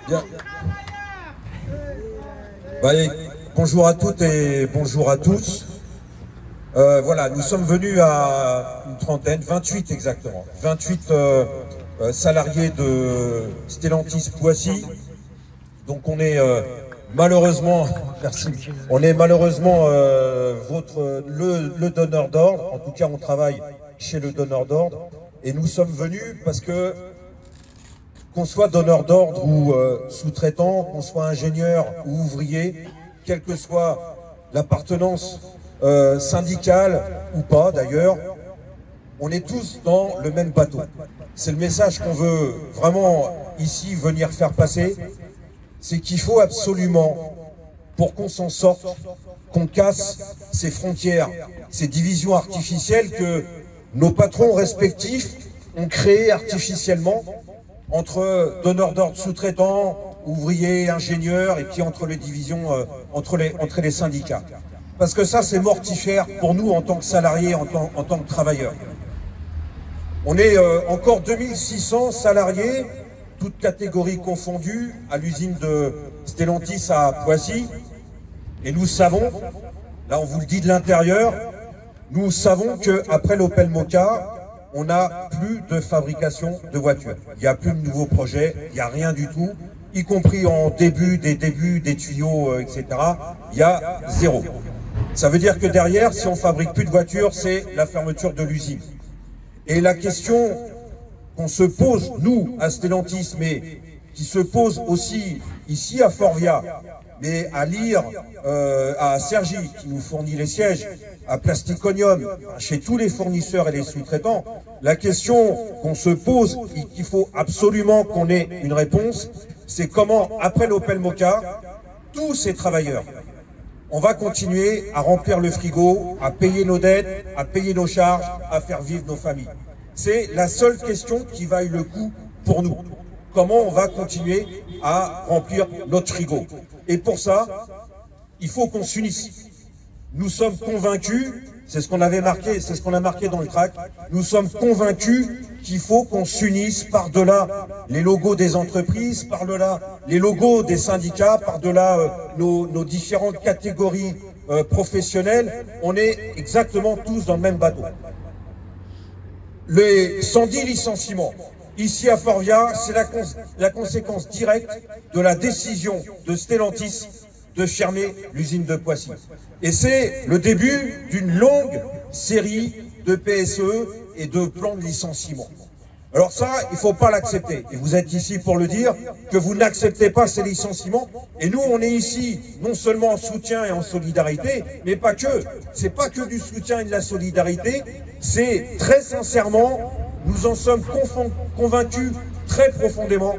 Bien. Bah, bonjour à toutes et bonjour à tous. Voilà, nous sommes venus à une trentaine, 28 exactement, 28 salariés de Stellantis Poissy. Donc on est malheureusement, merci, on est malheureusement le donneur d'ordre. En tout cas, on travaille chez le donneur d'ordre et nous sommes venus parce que qu'on soit donneur d'ordre ou sous-traitant, qu'on soit ingénieur ou ouvrier, quelle que soit l'appartenance syndicale ou pas d'ailleurs, on est tous dans le même bateau. C'est le message qu'on veut vraiment ici venir faire passer, c'est qu'il faut absolument, pour qu'on s'en sorte, qu'on casse ces frontières, ces divisions artificielles que nos patrons respectifs ont créées artificiellement entre donneurs d'ordre sous-traitants, ouvriers, ingénieurs, et puis entre les divisions, entre les syndicats. Parce que ça, c'est mortifère pour nous en tant que salariés, en tant que travailleurs. On est encore 2600 salariés, toutes catégories confondues, à l'usine de Stellantis à Poissy. Et nous savons, là on vous le dit de l'intérieur, nous savons qu'après l'Opel Mokka, on n'a plus de fabrication de voitures. Il n'y a plus de nouveaux projets, il n'y a rien du tout, y compris en débuts des tuyaux, etc. Il y a zéro. Ça veut dire que derrière, si on fabrique plus de voitures, c'est la fermeture de l'usine. Et la question qu'on se pose, nous, à Stellantis, mais qui se pose aussi ici à Forvia, mais à Lire, à Cergy, qui nous fournit les sièges, à Plasticonium, chez tous les fournisseurs et les sous-traitants, la question qu'on se pose, et qu'il faut absolument qu'on ait une réponse, c'est comment, après l'Opel Mokka, tous ces travailleurs, on va continuer à remplir le frigo, à payer nos dettes, à payer nos charges, à faire vivre nos familles. C'est la seule question qui vaille le coup pour nous. Comment on va continuer à remplir notre frigo? Et pour ça, il faut qu'on s'unisse. Nous sommes convaincus, c'est ce qu'on avait marqué, c'est ce qu'on a marqué dans le tract, nous sommes convaincus qu'il faut qu'on s'unisse par-delà les logos des entreprises, par-delà les logos des syndicats, par-delà nos différentes catégories professionnelles. On est exactement tous dans le même bateau. Les 110 licenciements, ici à Forvia, c'est la conséquence directe de la décision de Stellantis de fermer l'usine de Poissy. Et c'est le début d'une longue série de PSE et de plans de licenciement. Alors ça, il ne faut pas l'accepter. Et vous êtes ici pour le dire, que vous n'acceptez pas ces licenciements. Et nous, on est ici non seulement en soutien et en solidarité, mais pas que. C'est pas que du soutien et de la solidarité. C'est très sincèrement, nous en sommes convaincus très profondément,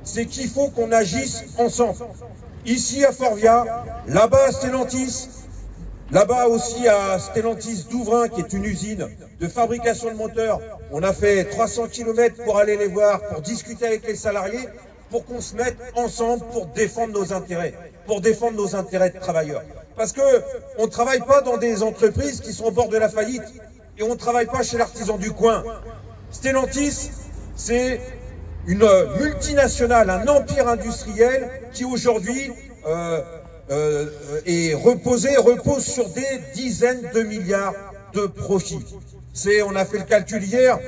c'est qu'il faut qu'on agisse ensemble. Ici à Forvia, là-bas à Stellantis, là-bas aussi à Stellantis d'Ouvrin, qui est une usine de fabrication de moteurs. On a fait 300 km pour aller les voir, pour discuter avec les salariés, pour qu'on se mette ensemble pour défendre nos intérêts, de travailleurs. Parce que on ne travaille pas dans des entreprises qui sont au bord de la faillite, et on ne travaille pas chez l'artisan du coin. Stellantis, c'est une multinationale, un empire industriel qui aujourd'hui repose sur des dizaines de milliards de profits. On a fait le calcul hier,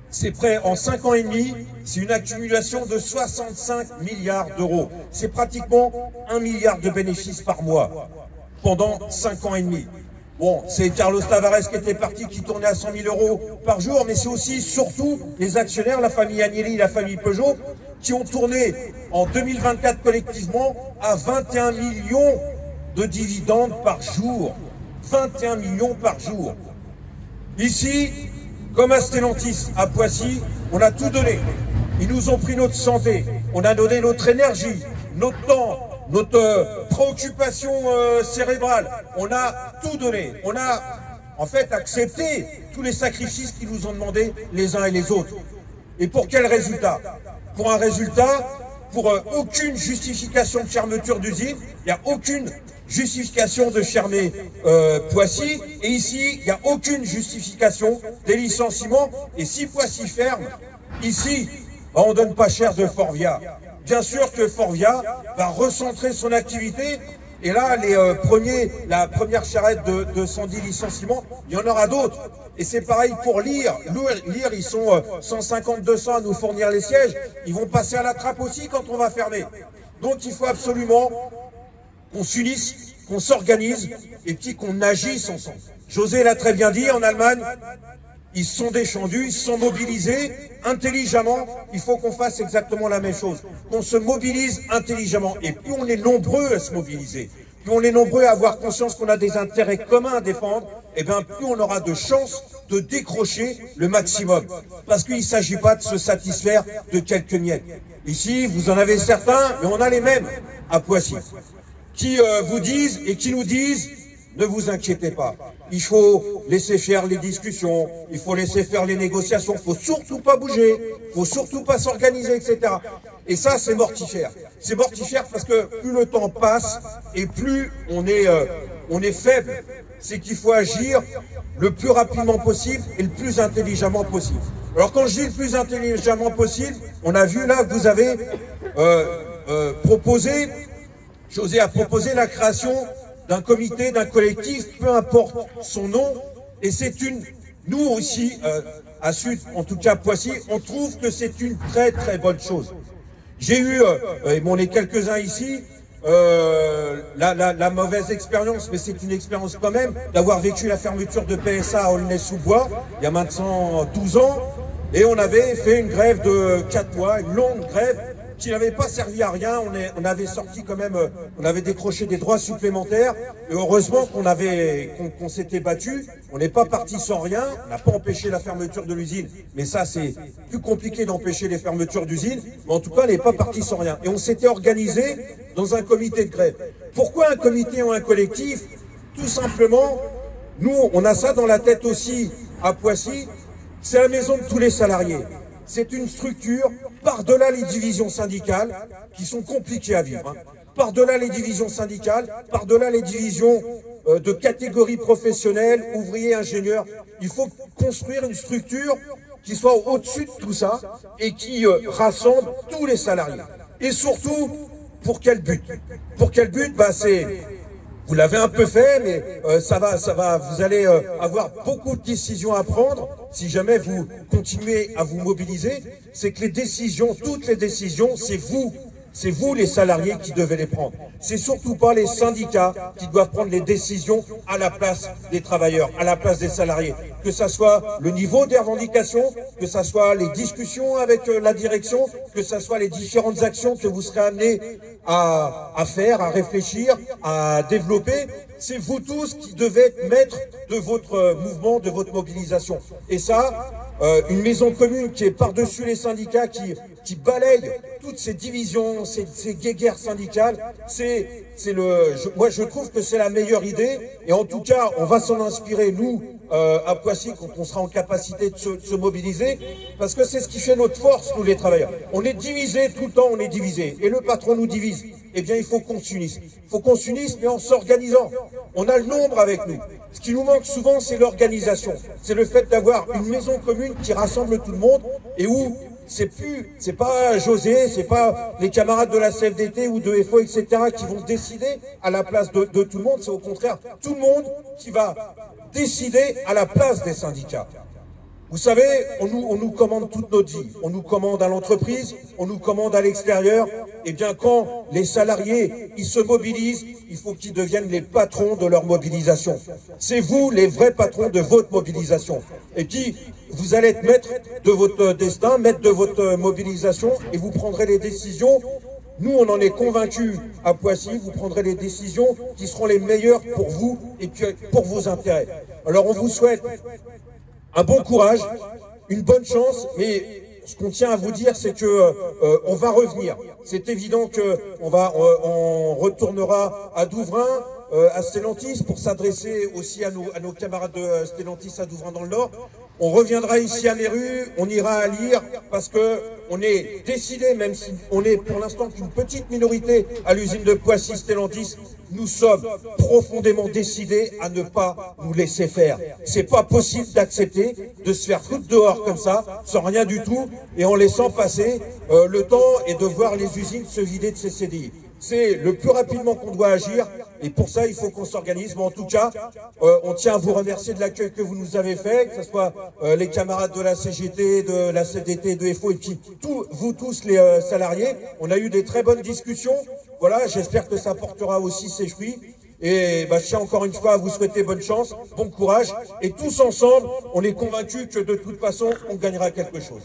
c'est près en 5 ans et demi, c'est une accumulation de 65 milliards d'euros. C'est pratiquement 1 milliard de bénéfices par mois pendant 5 ans et demi. Bon, c'est Carlos Tavares qui était parti, qui tournait à 100 000 euros par jour, mais c'est aussi, surtout, les actionnaires, la famille Agnelli, la famille Peugeot, qui ont tourné en 2024 collectivement à 21 millions de dividendes par jour. 21 millions par jour. Ici, comme à Stellantis, à Poissy, on a tout donné. Ils nous ont pris notre santé, on a donné notre énergie, notre temps, notre préoccupation cérébrale. On a tout donné. On a en fait accepté tous les sacrifices qu'ils nous ont demandés les uns et les autres. Et pour quel résultat? Pour un résultat, pour aucune justification de fermeture d'usine, il n'y a aucune justification de fermer Poissy, et ici, il n'y a aucune justification des licenciements. Et si Poissy ferme, ici, on ne donne pas cher de Forvia. Bien sûr que Forvia va recentrer son activité. Et là, la première charrette de 110 licenciements, il y en aura d'autres. Et c'est pareil pour Lire. Lire, ils sont 150-200 à nous fournir les sièges. Ils vont passer à la trappe aussi quand on va fermer. Donc il faut absolument qu'on s'unisse, qu'on s'organise et puis qu'on agisse ensemble. José l'a très bien dit, en Allemagne, ils se sont défendus, ils se sont mobilisés intelligemment. Il faut qu'on fasse exactement la même chose, qu'on se mobilise intelligemment. Et plus on est nombreux à se mobiliser, plus on est nombreux à avoir conscience qu'on a des intérêts communs à défendre, et bien plus on aura de chances de décrocher le maximum. Parce qu'il ne s'agit pas de se satisfaire de quelques miettes. Ici, vous en avez certains, mais on a les mêmes à Poissy, qui vous disent et qui nous disent: ne vous inquiétez pas, il faut laisser faire les discussions, il faut laisser faire les négociations, il faut surtout pas bouger, il faut surtout pas s'organiser, etc. Et ça, c'est mortifère. C'est mortifère parce que plus le temps passe et plus on est faible. C'est qu'il faut agir le plus rapidement possible et le plus intelligemment possible. Alors quand je dis le plus intelligemment possible, on a vu là que vous avez proposé, José a proposé la création d'un comité, d'un collectif, peu importe son nom, et c'est nous aussi, à Sud, en tout cas à Poissy, on trouve que c'est une très très bonne chose. J'ai eu, et bon, on est quelques-uns ici, la mauvaise expérience, mais c'est une expérience quand même, d'avoir vécu la fermeture de PSA à Aulnay-sous-Bois, il y a maintenant 12 ans, et on avait fait une grève de 4 mois, une longue grève, qui n'avait pas servi à rien. On avait sorti quand même, on avait décroché des droits supplémentaires, et heureusement qu'on s'était battu. On n'est pas parti sans rien, on n'a pas empêché la fermeture de l'usine, mais ça c'est plus compliqué d'empêcher les fermetures d'usines, mais en tout cas on n'est pas parti sans rien. Et on s'était organisé dans un comité de grève. Pourquoi un comité ou un collectif? Tout simplement, nous on a ça dans la tête aussi à Poissy, c'est la maison de tous les salariés. C'est une structure par-delà les divisions syndicales qui sont compliquées à vivre. Hein. Par-delà les divisions syndicales, par-delà les divisions de catégories professionnelles, ouvriers, ingénieurs. Il faut construire une structure qui soit au-dessus de tout ça et qui rassemble tous les salariés. Et surtout, pour quel but? Pour quel but? Vous l'avez un peu fait, mais vous allez avoir beaucoup de décisions à prendre si jamais vous continuez à vous mobiliser. C'est que les décisions, toutes les décisions, c'est vous les salariés qui devez les prendre. C'est surtout pas les syndicats qui doivent prendre les décisions à la place des travailleurs, à la place des salariés. Que ça soit le niveau des revendications, que ça soit les discussions avec la direction, que ça soit les différentes actions que vous serez amenés à faire, à réfléchir, à développer. C'est vous tous qui devez être maîtres de votre mouvement, de votre mobilisation. Et ça, une maison commune qui est par-dessus les syndicats, qui balaye toutes ces divisions, ces guéguerres syndicales, moi je trouve que c'est la meilleure idée. Et en tout cas, on va s'en inspirer, nous, à Poissy, quand on sera en capacité de se mobiliser, parce que c'est ce qui fait notre force, nous les travailleurs. On est divisés tout le temps, on est divisés. Et le patron nous divise. Eh bien, il faut qu'on s'unisse. Il faut qu'on s'unisse, mais en s'organisant. On a le nombre avec nous. Ce qui nous manque souvent, c'est l'organisation. C'est le fait d'avoir une maison commune qui rassemble tout le monde et où c'est pas José, c'est pas les camarades de la CFDT ou de FO, etc. qui vont décider à la place de tout le monde. C'est au contraire tout le monde qui va décider à la place des syndicats. Vous savez, on nous commande toute notre vie. On nous commande à l'entreprise, on nous commande à l'extérieur. Et bien quand les salariés, ils se mobilisent, il faut qu'ils deviennent les patrons de leur mobilisation. C'est vous les vrais patrons de votre mobilisation. Et puis, vous allez être maître de votre destin, maître de votre mobilisation, et vous prendrez les décisions. Nous, on en est convaincus à Poissy, vous prendrez les décisions qui seront les meilleures pour vous et pour vos intérêts. Alors on vous souhaite un bon courage, une bonne chance, mais ce qu'on tient à vous dire, c'est que on va revenir. C'est évident que on retournera à Douvrin, à Stellantis, pour s'adresser aussi à nos camarades de Stellantis à Douvrin dans le Nord. On reviendra ici à Méru, on ira à lire parce que on est décidé, même si on est pour l'instant qu'une petite minorité à l'usine de Poissy Stellantis, nous sommes profondément décidés à ne pas nous laisser faire. C'est pas possible d'accepter de se faire foutre dehors comme ça, sans rien du tout, et en laissant passer le temps et de voir les usines se vider de ces CDI. C'est le plus rapidement qu'on doit agir, et pour ça, il faut qu'on s'organise. Mais en tout cas, on tient à vous remercier de l'accueil que vous nous avez fait, que ce soit les camarades de la CGT, de la CDT, de FO, et puis vous tous les salariés. On a eu des très bonnes discussions. Voilà, j'espère que ça portera aussi ses fruits. Et je tiens encore une fois à vous souhaiter bonne chance, bon courage. Et tous ensemble, on est convaincus que de toute façon, on gagnera quelque chose.